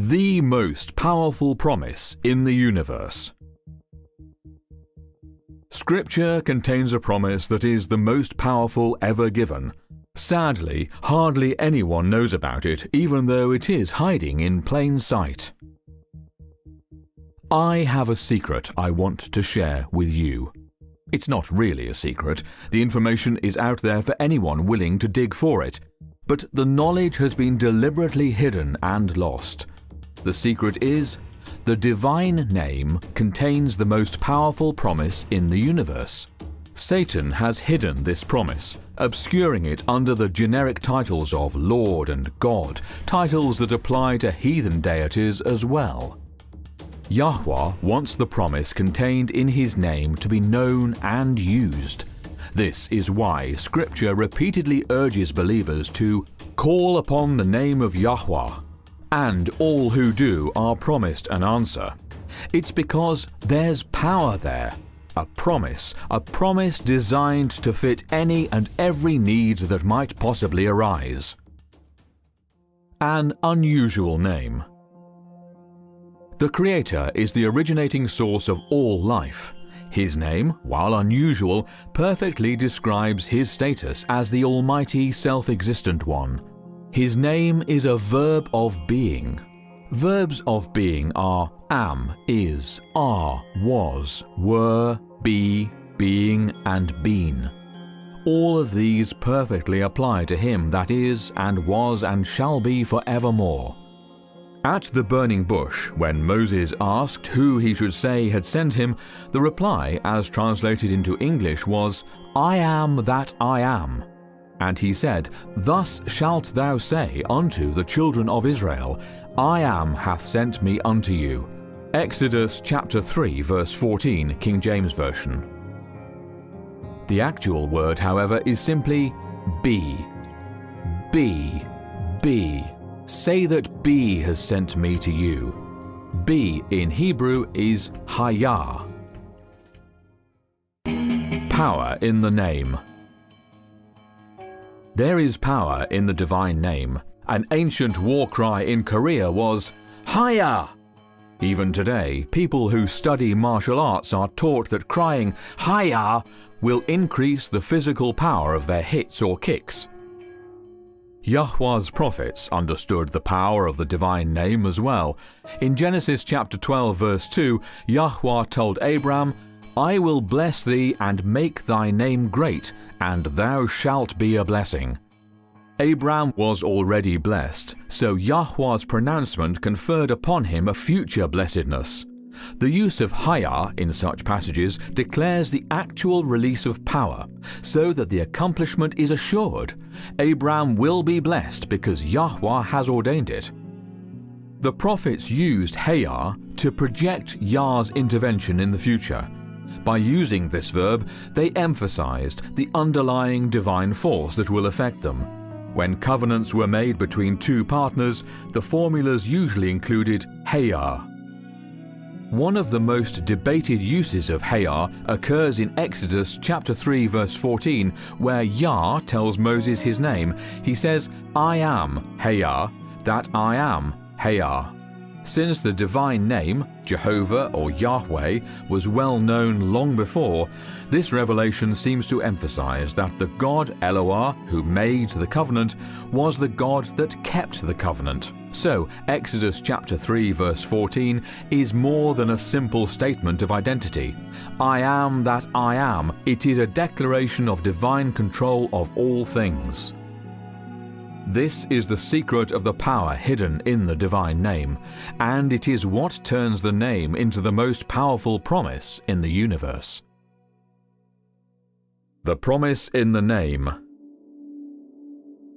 the most powerful promise in the universe. Scripture contains a promise that is the most powerful ever given. Sadly, hardly anyone knows about it, even though it is hiding in plain sight. I have a secret I want to share with you. It's not really a secret. The information is out there for anyone willing to dig for it. But the knowledge has been deliberately hidden and lost. The secret is, the divine name contains the most powerful promise in the universe. Satan has hidden this promise, obscuring it under the generic titles of Lord and God, titles that apply to heathen deities as well. Yahuwah wants the promise contained in his name to be known and used. This is why Scripture repeatedly urges believers to call upon the name of Yahuwah, and all who do are promised an answer. It's because there's power there. A promise designed to fit any and every need that might possibly arise. An unusual name. The Creator is the originating source of all life. His name, while unusual, perfectly describes his status as the Almighty Self-Existent One. His name is a verb of being. Verbs of being are am, is, are, was, were, be, being, and been. All of these perfectly apply to him that is and was and shall be forevermore. At the burning bush, when Moses asked who he should say had sent him, the reply, as translated into English, was, "I am that I am." And he said, "Thus shalt thou say unto the children of Israel, I am hath sent me unto you." Exodus chapter 3 verse 14, King James Version. The actual word, however, is simply be. Be. Be. Say that be has sent me to you. Be in Hebrew is Hayah. Power in the name. There is power in the divine name. An ancient war cry in Korea was Hayah. Even today, people who study martial arts are taught that crying Hayah will increase the physical power of their hits or kicks. Yahuwah's prophets understood the power of the divine name as well. In Genesis chapter 12 verse 2, Yahuwah told Abram, "I will bless thee and make thy name great, and thou shalt be a blessing." Abram was already blessed, so Yahuwah's pronouncement conferred upon him a future blessedness. The use of Hayah in such passages declares the actual release of power, so that the accomplishment is assured. Abram will be blessed because Yahuwah has ordained it. The prophets used Hayah to project Yah's intervention in the future. By using this verb, they emphasized the underlying divine force that will affect them. When covenants were made between two partners, the formulas usually included Hayah. One of the most debated uses of Hayah occurs in Exodus chapter 3 verse 14, where Yah tells Moses his name. He says, "I am Hayah, that I am Hayah." Since the divine name, Jehovah or Yahweh, was well known long before, this revelation seems to emphasize that the God Eloah, who made the covenant, was the God that kept the covenant. So, Exodus chapter 3 verse 14 is more than a simple statement of identity. I am that I am. It is a declaration of divine control of all things. This is the secret of the power hidden in the divine name, and it is what turns the name into the most powerful promise in the universe. The promise in the name.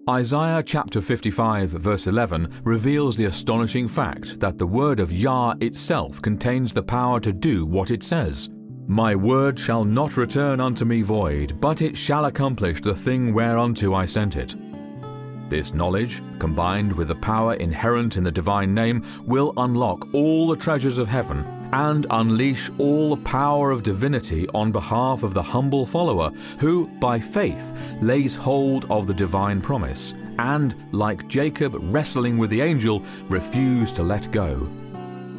Isaiah chapter 55 verse 11 reveals the astonishing fact that the word of Yah itself contains the power to do what it says. "My word shall not return unto me void, but it shall accomplish the thing whereunto I sent it." This knowledge, combined with the power inherent in the divine name, will unlock all the treasures of heaven and unleash all the power of divinity on behalf of the humble follower who, by faith, lays hold of the divine promise and, like Jacob wrestling with the angel, refuse to let go.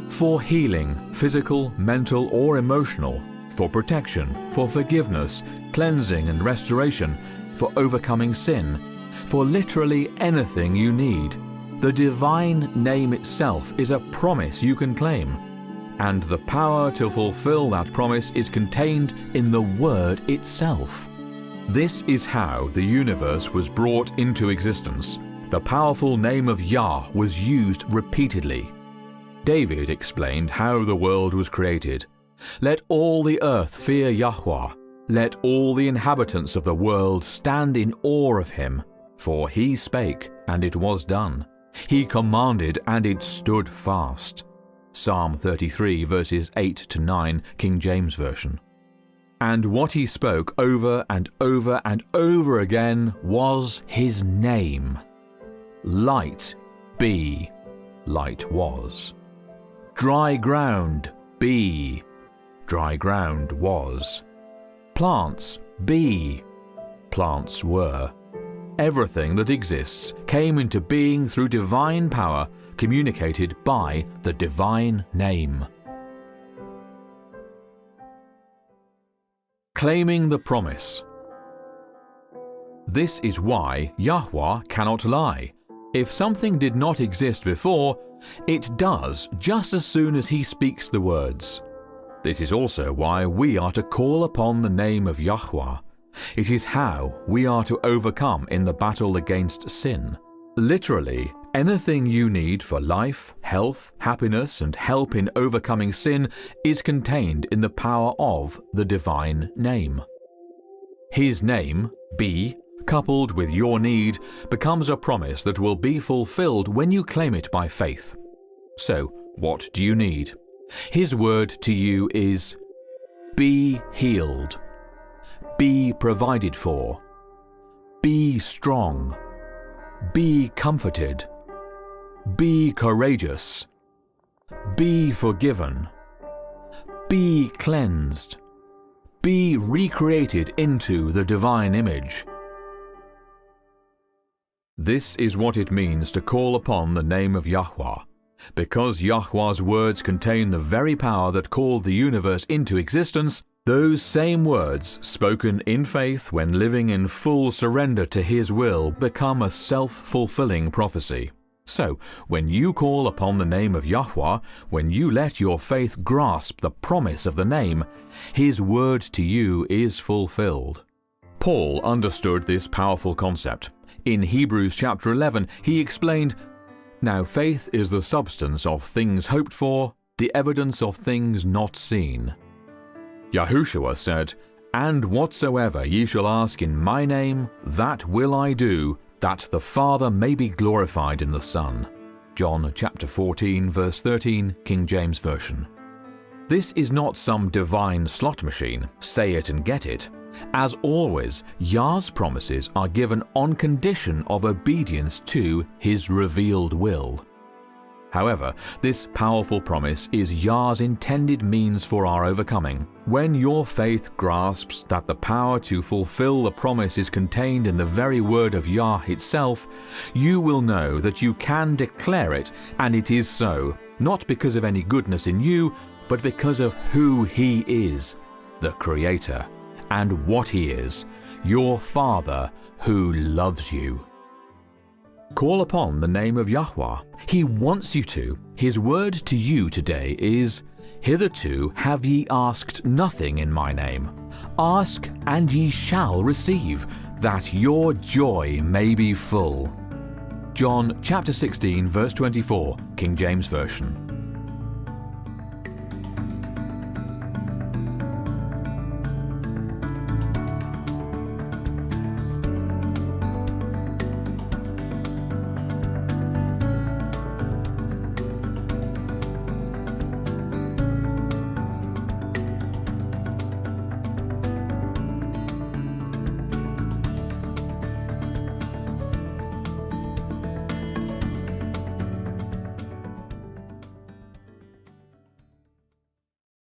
For healing, physical, mental, or emotional, for protection, for forgiveness, cleansing and restoration, for overcoming sin, for literally anything you need. The divine name itself is a promise you can claim, and the power to fulfill that promise is contained in the Word itself. This is how the universe was brought into existence. The powerful name of Yah was used repeatedly. David explained how the world was created. Let all the earth fear Yahuwah. Let all the inhabitants of the world stand in awe of him. For he spake, and it was done. He commanded, and it stood fast. Psalm 33 verses 8 to 9, King James Version. And what he spoke over and over and over again was his name. Light be, light was. Dry ground be, dry ground was. Plants be, plants were. Everything that exists came into being through divine power communicated by the divine name. Claiming the promise. This is why Yahuwah cannot lie. If something did not exist before, it does just as soon as he speaks the words. This is also why we are to call upon the name of Yahuwah. It is how we are to overcome in the battle against sin. Literally, anything you need for life, health, happiness, and help in overcoming sin is contained in the power of the divine name. His name, be, coupled with your need, becomes a promise that will be fulfilled when you claim it by faith. So, what do you need? His word to you is, be healed. Be provided for. Be strong. Be comforted. Be courageous. Be forgiven. Be cleansed. Be recreated into the divine image. This is what it means to call upon the name of Yahuwah. Because Yahuwah's words contain the very power that called the universe into existence, those same words, spoken in faith when living in full surrender to His will, become a self-fulfilling prophecy. So, when you call upon the name of Yahuwah, when you let your faith grasp the promise of the name, His word to you is fulfilled. Paul understood this powerful concept. In Hebrews chapter 11, he explained, "Now faith is the substance of things hoped for, the evidence of things not seen." Yahushua said, "And whatsoever ye shall ask in my name, that will I do, that the Father may be glorified in the Son." John chapter 14, verse 13, King James Version. This is not some divine slot machine, say it and get it. As always, Yah's promises are given on condition of obedience to His revealed will. However, this powerful promise is Yah's intended means for our overcoming. When your faith grasps that the power to fulfill the promise is contained in the very word of Yah itself, you will know that you can declare it, and it is so, not because of any goodness in you, but because of who He is, the Creator, and what He is, your Father who loves you. Call upon the name of Yahuwah. He wants you to. His word to you today is, "Hitherto have ye asked nothing in my name. Ask, and ye shall receive, that your joy may be full." John chapter 16, verse 24, King James Version.